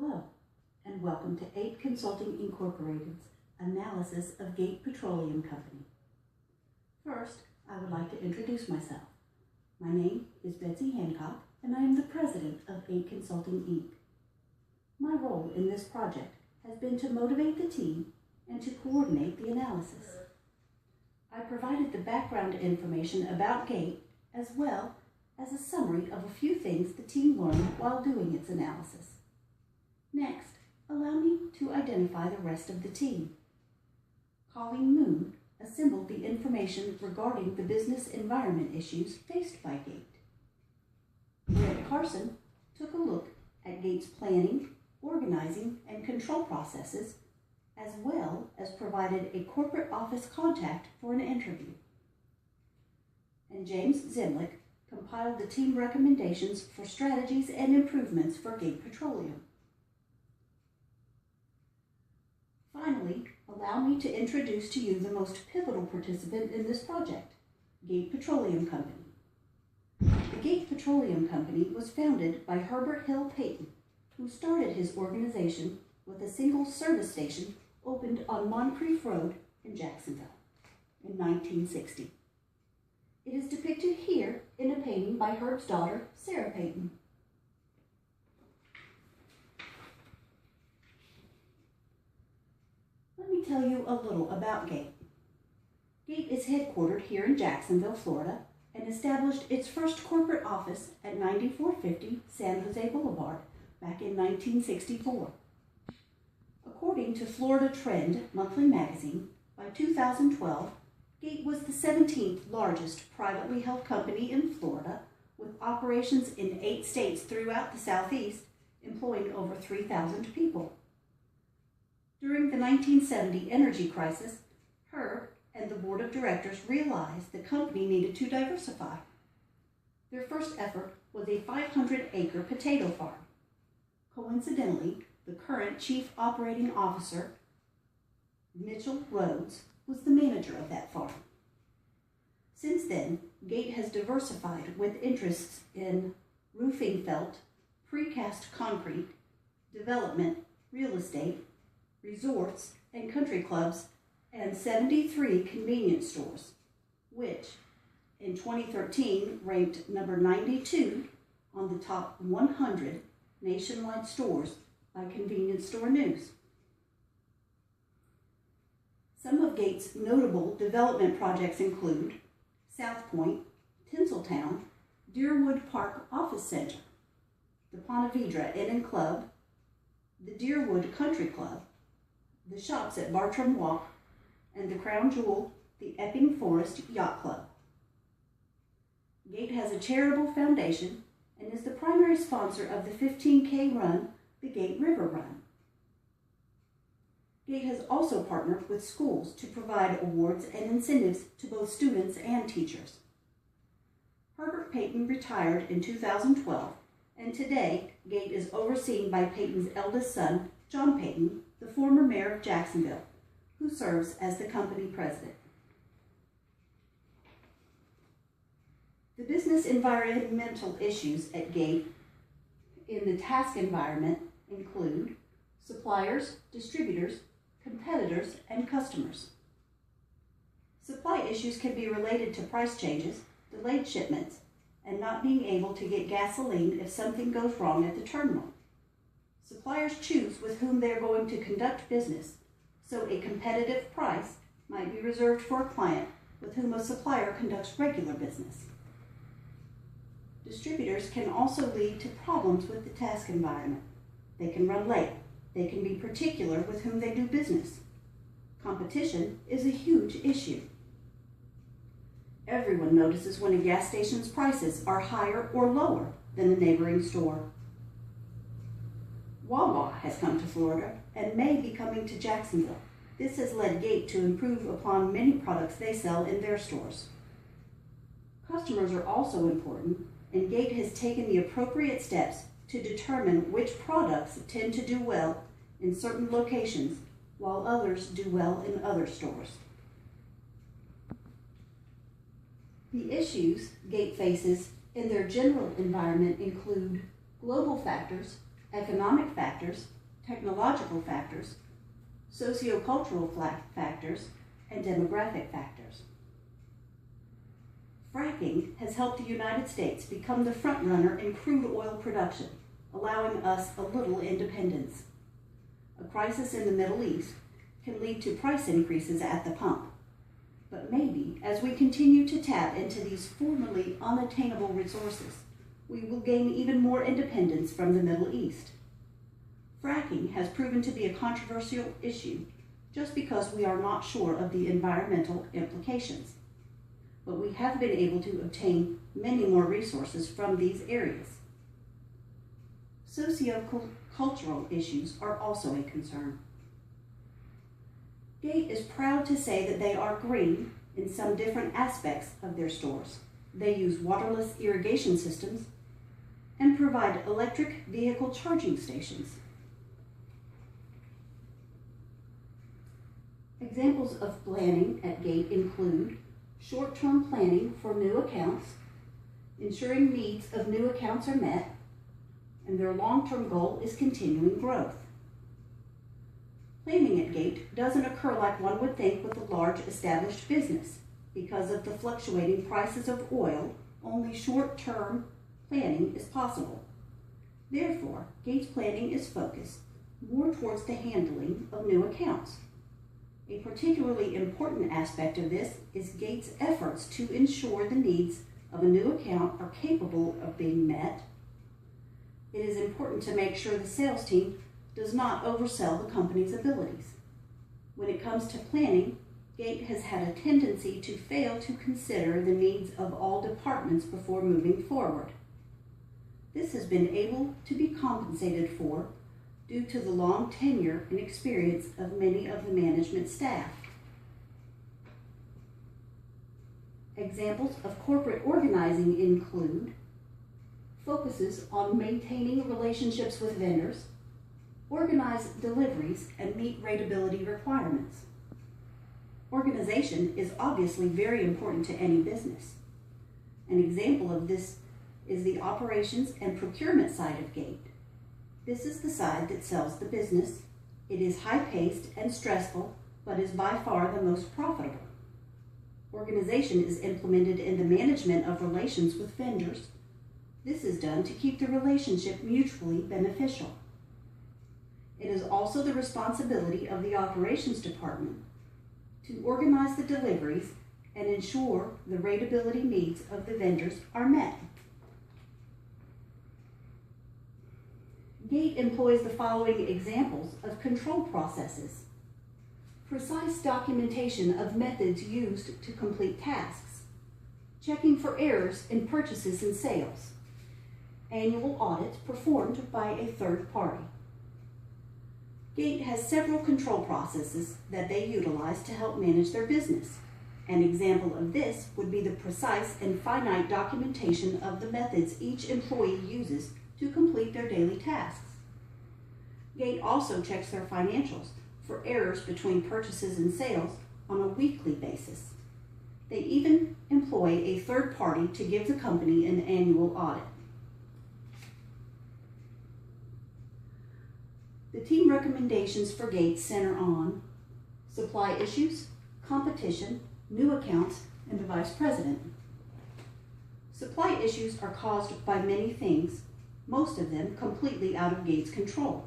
Hello, and welcome to Gate Consulting Incorporated's analysis of Gate Petroleum Company. First, I would like to introduce myself. My name is Betsy Hancock, and I am the president of Gate Consulting Inc. My role in this project has been to motivate the team and to coordinate the analysis. I provided the background information about Gate as well as a summary of a few things the team learned while doing its analysis. Next, allow me to identify the rest of the team. Colleen Moon assembled the information regarding the business environment issues faced by Gate. Brett Carson took a look at Gate's planning, organizing, and control processes, as well as provided a corporate office contact for an interview. And James Zemlich compiled the team recommendations for strategies and improvements for Gate Petroleum. Finally, allow me to introduce to you the most pivotal participant in this project, Gate Petroleum Company. The Gate Petroleum Company was founded by Herbert Hill Payton, who started his organization with a single service station opened on Moncrief Road in Jacksonville in 1960. It is depicted here in a painting by Herb's daughter, Sarah Payton. Let me tell you a little about Gate. Gate is headquartered here in Jacksonville, Florida, and established its first corporate office at 9450 San Jose Boulevard back in 1964. According to Florida Trend Monthly Magazine, by 2012, Gate was the 17th largest privately held company in Florida, with operations in 8 states throughout the Southeast, employing over 3,000 people. During the 1970 energy crisis, Herb and the board of directors realized the company needed to diversify. Their first effort was a 500-acre potato farm. Coincidentally, the current chief operating officer, Mitchell Rhodes, was the manager of that farm. Since then, Gate has diversified with interests in roofing felt, precast concrete, development, real estate, resorts and country clubs, and 73 convenience stores, which in 2013 ranked number 92 on the top 100 nationwide stores by Convenience Store News. Some of Gate's notable development projects include South Point, Tinseltown, Deerwood Park Office Center, the Ponte Vedra Inn and Club, the Deerwood Country Club, the shops at Bartram Walk, and the crown jewel, the Epping Forest Yacht Club. Gate has a charitable foundation and is the primary sponsor of the 15K run, the Gate River Run. Gate has also partnered with schools to provide awards and incentives to both students and teachers. Herbert Payton retired in 2012, and today Gate is overseen by Payton's eldest son, John Payton, the former mayor of Jacksonville, who serves as the company president. The business environmental issues at Gate in the task environment include suppliers, distributors, competitors, and customers. Supply issues can be related to price changes, delayed shipments, and not being able to get gasoline if something goes wrong at the terminal. Suppliers choose with whom they are going to conduct business, so a competitive price might be reserved for a client with whom a supplier conducts regular business. Distributors can also lead to problems with the task environment. They can run late. They can be particular with whom they do business. Competition is a huge issue. Everyone notices when a gas station's prices are higher or lower than a neighboring store. Wawa has come to Florida and may be coming to Jacksonville. This has led Gate to improve upon many products they sell in their stores. Customers are also important, and Gate has taken the appropriate steps to determine which products tend to do well in certain locations while others do well in other stores. The issues Gate faces in their general environment include global factors economic factors, technological factors, sociocultural factors, and demographic factors. Fracking has helped the United States become the front runner in crude oil production, allowing us a little independence. A crisis in the Middle East can lead to price increases at the pump. But maybe, as we continue to tap into these formerly unattainable resources, we will gain even more independence from the Middle East. Fracking has proven to be a controversial issue just because we are not sure of the environmental implications. But we have been able to obtain many more resources from these areas. Socio-cultural issues are also a concern. Gate is proud to say that they are green in some different aspects of their stores. They use waterless irrigation systems and provide electric vehicle charging stations. Examples of planning at Gate include short-term planning for new accounts, ensuring needs of new accounts are met, and their long-term goal is continuing growth. Planning at Gate doesn't occur like one would think with a large established business. Because of the fluctuating prices of oil, only short-term planning is possible. Therefore, Gate's planning is focused more towards the handling of new accounts. A particularly important aspect of this is Gate's efforts to ensure the needs of a new account are capable of being met. It is important to make sure the sales team does not oversell the company's abilities. When it comes to planning, Gate has had a tendency to fail to consider the needs of all departments before moving forward. This has been able to be compensated for due to the long tenure and experience of many of the management staff. Examples of corporate organizing include focuses on maintaining relationships with vendors, organize deliveries, and meet rateability requirements. Organization is obviously very important to any business. An example of this is the operations and procurement side of Gate. This is the side that sells the business. It is high-paced and stressful, but is by far the most profitable. Organization is implemented in the management of relations with vendors. This is done to keep the relationship mutually beneficial. It is also the responsibility of the operations department to organize the deliveries and ensure the rateability needs of the vendors are met. Gate employs the following examples of control processes: precise documentation of methods used to complete tasks, checking for errors in purchases and sales, annual audits performed by a third party. Gate has several control processes that they utilize to help manage their business. An example of this would be the precise and finite documentation of the methods each employee uses to complete their daily tasks. Gate also checks their financials for errors between purchases and sales on a weekly basis. They even employ a third party to give the company an annual audit. The team recommendations for Gate center on supply issues, competition, new accounts, and the vice president. Supply issues are caused by many things, most of them completely out of Gate's control.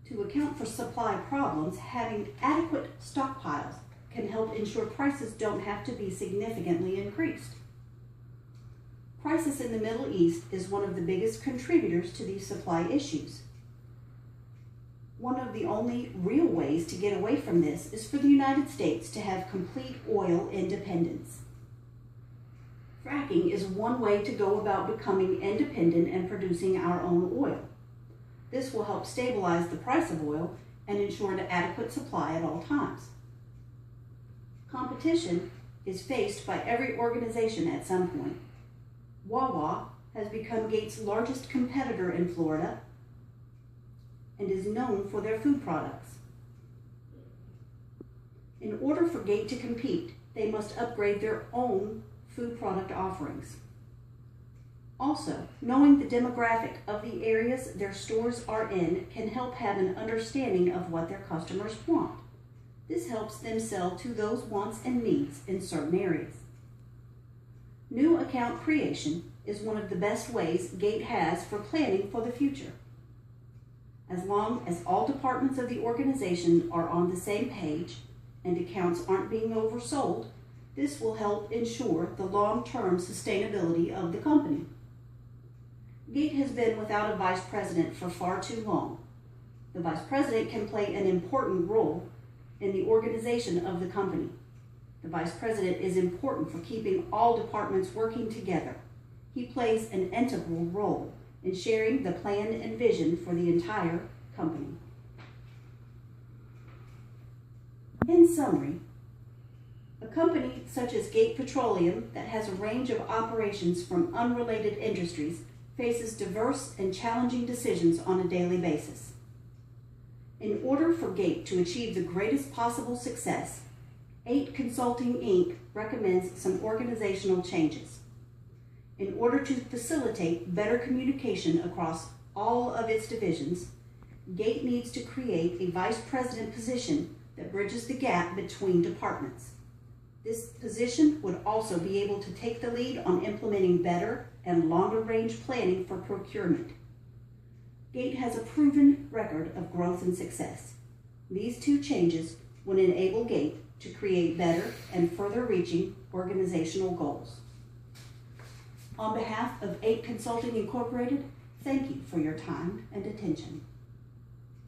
To account for supply problems, having adequate stockpiles can help ensure prices don't have to be significantly increased. Crisis in the Middle East is one of the biggest contributors to these supply issues. One of the only real ways to get away from this is for the United States to have complete oil independence. Fracking is one way to go about becoming independent and producing our own oil. This will help stabilize the price of oil and ensure an adequate supply at all times. Competition is faced by every organization at some point. Wawa has become Gate's largest competitor in Florida and is known for their food products. In order for Gate to compete, they must upgrade their own food product offerings. Also, knowing the demographic of the areas their stores are in can help have an understanding of what their customers want. This helps them sell to those wants and needs in certain areas. New account creation is one of the best ways Gate has for planning for the future. As long as all departments of the organization are on the same page and accounts aren't being oversold, this will help ensure the long-term sustainability of the company. Gate has been without a vice president for far too long. The vice president can play an important role in the organization of the company. The vice president is important for keeping all departments working together. He plays an integral role in sharing the plan and vision for the entire company. In summary, a company such as Gate Petroleum that has a range of operations from unrelated industries faces diverse and challenging decisions on a daily basis. In order for Gate to achieve the greatest possible success, 8 Consulting Inc. recommends some organizational changes. In order to facilitate better communication across all of its divisions, Gate needs to create a vice president position that bridges the gap between departments. This position would also be able to take the lead on implementing better and longer range planning for procurement. Gate has a proven record of growth and success. These 2 changes would enable Gate to create better and further reaching organizational goals. On behalf of 8 Consulting Incorporated, thank you for your time and attention.